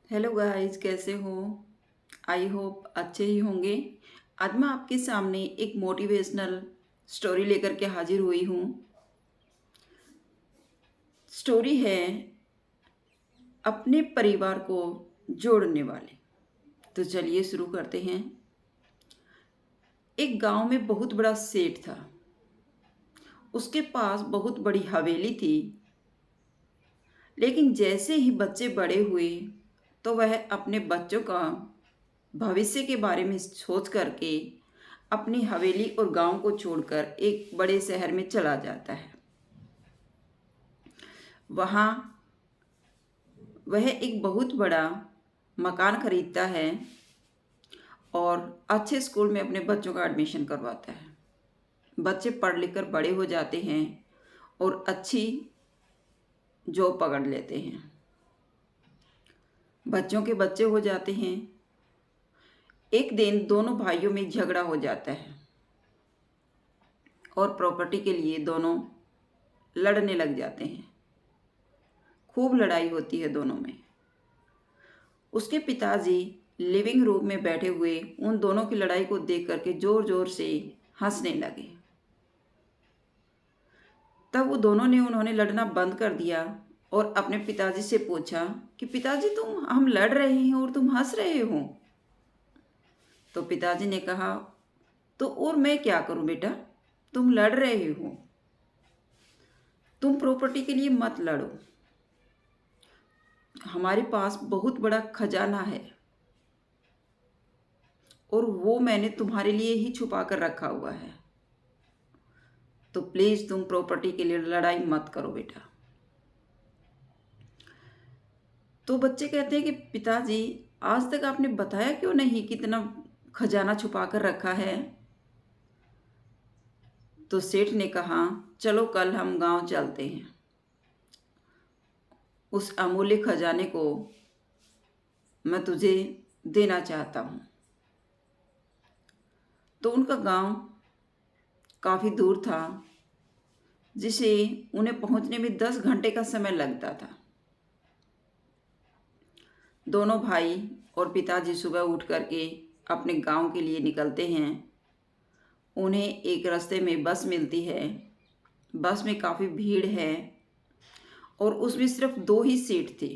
Hello guys, कैसे हो? I hope अच्छे ही होंगे। आज मैं आपके सामने एक मोटिवेशनल स्टोरी लेकर के हाजिर हुई हूँ। स्टोरी है अपने परिवार को जोड़ने वाले। तो चलिए शुरू करते हैं। एक गांव में बहुत बड़ा सेठ था। उसके पास बहुत बड़ी हवेली थी। लेकिन जैसे ही बच्चे बड़े हुए तो वह अपने बच्चों का भविष्य के बारे में सोच करके अपनी हवेली और गांव को छोड़कर एक बड़े शहर में चला जाता है। वहाँ वह एक बहुत बड़ा मकान खरीदता है और अच्छे स्कूल में अपने बच्चों का एडमिशन करवाता है। बच्चे पढ़ लिख कर बड़े हो जाते हैं और अच्छी जॉब पकड़ लेते हैं। बच्चों के बच्चे हो जाते हैं। एक दिन दोनों भाइयों में झगड़ा हो जाता है और प्रॉपर्टी के लिए दोनों लड़ने लग जाते हैं। खूब लड़ाई होती है दोनों में। उसके पिताजी लिविंग रूम में बैठे हुए उन दोनों की लड़ाई को देख करके जोर जोर से हंसने लगे। तब वो दोनों ने उन्होंने लड़ना बंद कर दिया और अपने पिताजी से पूछा कि पिताजी, तुम हम लड़ रहे हैं और तुम हंस रहे हो। तो पिताजी ने कहा, तो और मैं क्या करूं बेटा, तुम लड़ रहे हो, तुम प्रॉपर्टी के लिए मत लड़ो। हमारे पास बहुत बड़ा खजाना है और वो मैंने तुम्हारे लिए ही छुपा कर रखा हुआ है। तो प्लीज़ तुम प्रॉपर्टी के लिए लड़ाई मत करो बेटा। तो बच्चे कहते हैं कि पिताजी, आज तक आपने बताया क्यों नहीं कितना खजाना छुपा कर रखा है। तो सेठ ने कहा, चलो कल हम गांव चलते हैं, उस अमूल्य खजाने को मैं तुझे देना चाहता हूँ। तो उनका गांव काफ़ी दूर था, जिसे उन्हें पहुंचने में 10 घंटे का समय लगता था। दोनों भाई और पिताजी सुबह उठ करके अपने गांव के लिए निकलते हैं। उन्हें एक रास्ते में बस मिलती है। बस में काफ़ी भीड़ है और उसमें सिर्फ 2 ही सीट थी।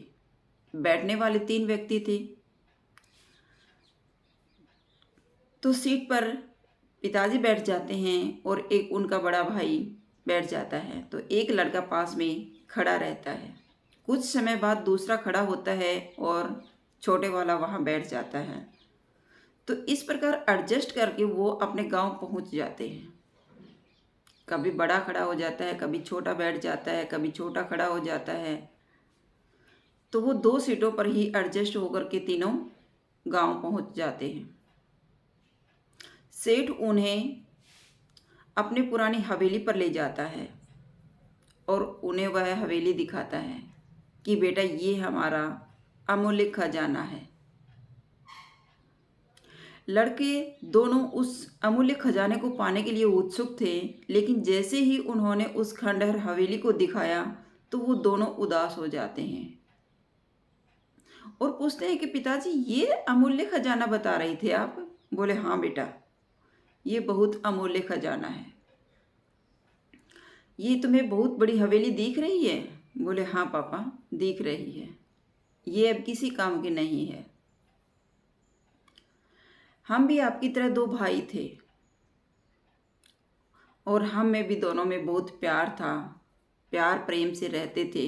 बैठने वाले 3 व्यक्ति थे। तो सीट पर पिताजी बैठ जाते हैं और एक उनका बड़ा भाई बैठ जाता है। तो एक लड़का पास में खड़ा रहता है। कुछ समय बाद दूसरा खड़ा होता है और छोटे वाला वहाँ बैठ जाता है। तो इस प्रकार एडजस्ट करके वो अपने गांव पहुँच जाते हैं। कभी बड़ा खड़ा हो जाता है, कभी छोटा बैठ जाता है, कभी छोटा खड़ा हो जाता है। तो वो 2 सीटों पर ही एडजस्ट होकर के तीनों गांव पहुँच जाते हैं। सेठ उन्हें अपनी पुरानी हवेली पर ले जाता है और उन्हें वह हवेली दिखाता है कि बेटा, ये हमारा अमूल्य खजाना है। लड़के दोनों उस अमूल्य खजाने को पाने के लिए उत्सुक थे, लेकिन जैसे ही उन्होंने उस खंडहर हवेली को दिखाया तो वो दोनों उदास हो जाते हैं और पूछते हैं कि पिताजी, ये अमूल्य खजाना बता रहे थे आप? बोले, हाँ बेटा, ये बहुत अमूल्य खजाना है। ये तुम्हें बहुत बड़ी हवेली दिख रही है? बोले, हाँ पापा, दिख रही है। ये अब किसी काम की नहीं है। हम भी आपकी तरह 2 भाई थे और हम में भी दोनों में बहुत प्यार था। प्यार प्रेम से रहते थे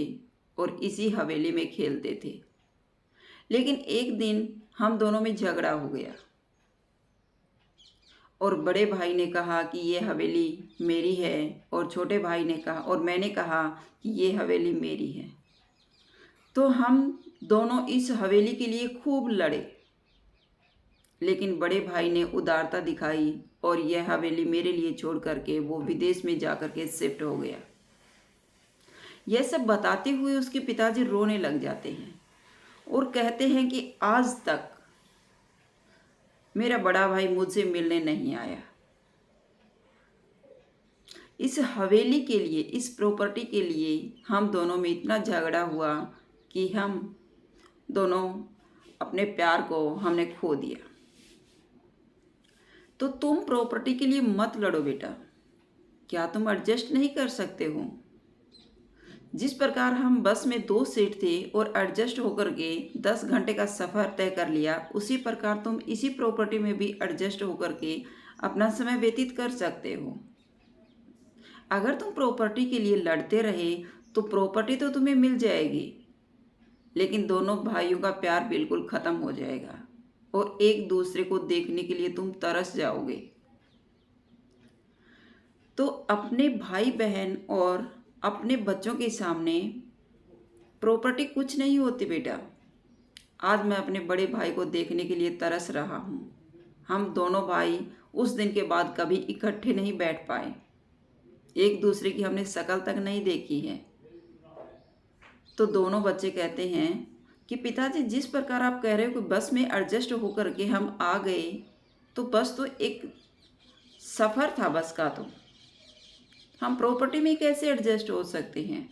और इसी हवेली में खेलते थे। लेकिन एक दिन हम दोनों में झगड़ा हो गया और बड़े भाई ने कहा कि ये हवेली मेरी है और छोटे भाई ने कहा और मैंने कहा कि ये हवेली मेरी है। तो हम दोनों इस हवेली के लिए खूब लड़े, लेकिन बड़े भाई ने उदारता दिखाई और यह हवेली मेरे लिए छोड़ करके वो विदेश में जा करके शिफ्ट हो गया। यह सब बताते हुए उसके पिताजी रोने लग जाते हैं और कहते हैं कि आज तक मेरा बड़ा भाई मुझसे मिलने नहीं आया। इस हवेली के लिए, इस प्रॉपर्टी के लिए हम दोनों में इतना झगड़ा हुआ कि हम दोनों अपने प्यार को हमने खो दिया। तो तुम प्रॉपर्टी के लिए मत लड़ो बेटा। क्या तुम एडजस्ट नहीं कर सकते हो? जिस प्रकार हम बस में 2 सीट थे और एडजस्ट होकर के 10 घंटे का सफ़र तय कर लिया, उसी प्रकार तुम इसी प्रॉपर्टी में भी एडजस्ट होकर के अपना समय व्यतीत कर सकते हो। अगर तुम प्रॉपर्टी के लिए लड़ते रहे तो प्रॉपर्टी तो तुम्हें मिल जाएगी, लेकिन दोनों भाइयों का प्यार बिल्कुल ख़त्म हो जाएगा और एक दूसरे को देखने के लिए तुम तरस जाओगे। तो अपने भाई बहन और अपने बच्चों के सामने प्रॉपर्टी कुछ नहीं होती बेटा। आज मैं अपने बड़े भाई को देखने के लिए तरस रहा हूँ। हम दोनों भाई उस दिन के बाद कभी इकट्ठे नहीं बैठ पाए, एक दूसरे की हमने शक्ल तक नहीं देखी है। तो दोनों बच्चे कहते हैं कि पिताजी, जिस प्रकार आप कह रहे हो कि बस में एडजस्ट होकर के हम आ गए, तो बस तो एक सफ़र था बस का, तो हम प्रॉपर्टी में कैसे एडजस्ट हो सकते हैं?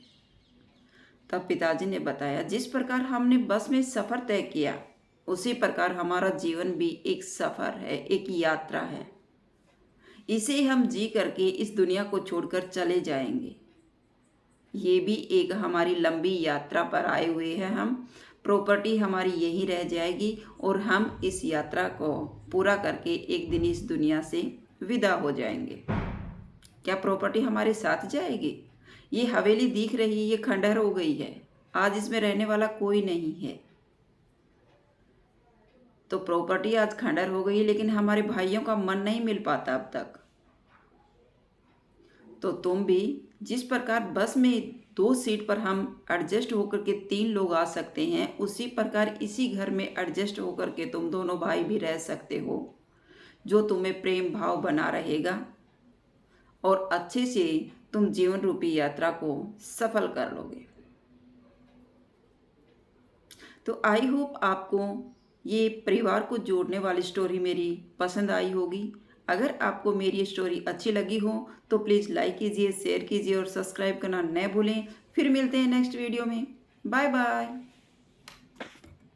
तब पिताजी ने बताया, जिस प्रकार हमने बस में सफ़र तय किया, उसी प्रकार हमारा जीवन भी एक सफ़र है, एक यात्रा है। इसे हम जी करके इस दुनिया को छोड़कर चले जाएंगे। ये भी एक हमारी लंबी यात्रा पर आए हुए हैं हम। प्रॉपर्टी हमारी यहीं रह जाएगी और हम इस यात्रा को पूरा करके एक दिन इस दुनिया से विदा हो जाएंगे। क्या प्रॉपर्टी हमारे साथ जाएगी? ये हवेली दिख रही है, ये खंडहर हो गई है, आज इसमें रहने वाला कोई नहीं है। तो प्रॉपर्टी आज खंडहर हो गई, लेकिन हमारे भाइयों का मन नहीं मिल पाता अब तक। तो तुम भी जिस प्रकार बस में 2 सीट पर हम एडजस्ट होकर के 3 लोग आ सकते हैं, उसी प्रकार इसी घर में एडजस्ट होकर के तुम दोनों भाई भी रह सकते हो, जो तुम्हें प्रेम भाव बना रहेगा और अच्छे से तुम जीवन रूपी यात्रा को सफल कर लोगे। तो आई होप आपको ये परिवार को जोड़ने वाली स्टोरी मेरी पसंद आई होगी। अगर आपको मेरी स्टोरी अच्छी लगी हो तो प्लीज़ लाइक कीजिए, शेयर कीजिए और सब्सक्राइब करना न भूलें। फिर मिलते हैं नेक्स्ट वीडियो में। Bye bye.